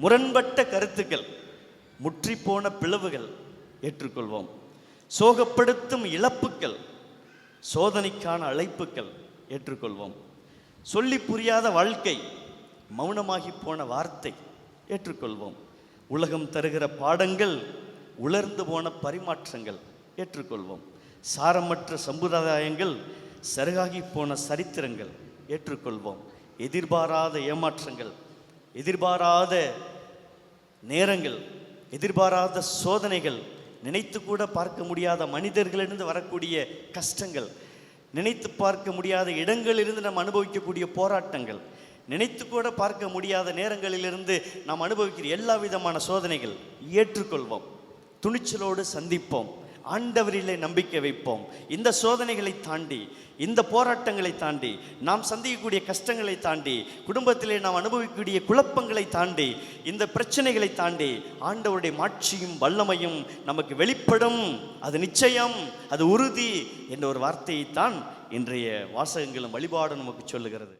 முரண்பட்ட கருத்துக்கள், முற்றிப்போன பிளவுகள் ஏற்றுக்கொள்வோம். சோகப்படுத்தும் இழப்புக்கள், சோதனைக்கான அழைப்புக்கள் ஏற்றுக்கொள்வோம். சொல்லி புரியாத வாழ்க்கை, மௌனமாகி போன வார்த்தை ஏற்றுக்கொள்வோம். உலகம் தருகிற பாடங்கள், உலர்ந்து போன பரிமாற்றங்கள் ஏற்றுக்கொள்வோம். சாரமற்ற சம்பிரதாயங்கள், சருகாகி போன சரித்திரங்கள் ஏற்றுக்கொள்வோம். எதிர்பாராத ஏமாற்றங்கள், எதிர்பாராத நேரங்கள், எதிர்பாராத சோதனைகள், நினைத்து கூட பார்க்க முடியாத மனிதர்களிலிருந்து வரக்கூடிய கஷ்டங்கள், நினைத்து பார்க்க முடியாத இடங்களிலிருந்து நாம் அனுபவிக்கக்கூடிய போராட்டங்கள், நினைத்து கூட பார்க்க முடியாத நேரங்களிலிருந்து நாம் அனுபவிக்கிற எல்லா விதமான சோதனைகள் ஏற்றுக்கொள்வோம். துணிச்சலோடு சந்திப்போம். ஆண்டவரிலே நம்பிக்கை வைப்போம். இந்த சோதனைகளை தாண்டி, இந்த போராட்டங்களை தாண்டி, நாம் சந்திக்கக்கூடிய கஷ்டங்களை தாண்டி, குடும்பத்திலே நாம் அனுபவிக்கக்கூடிய குழப்பங்களை தாண்டி, இந்த பிரச்சனைகளை தாண்டி ஆண்டவருடைய மாட்சியும் வல்லமையும் நமக்கு வெளிப்படும். அது நிச்சயம், அது உறுதி என்ற ஒரு வார்த்தையைத்தான் இன்றைய வாசகங்களும் வழிபாடும் நமக்கு சொல்லுகிறது.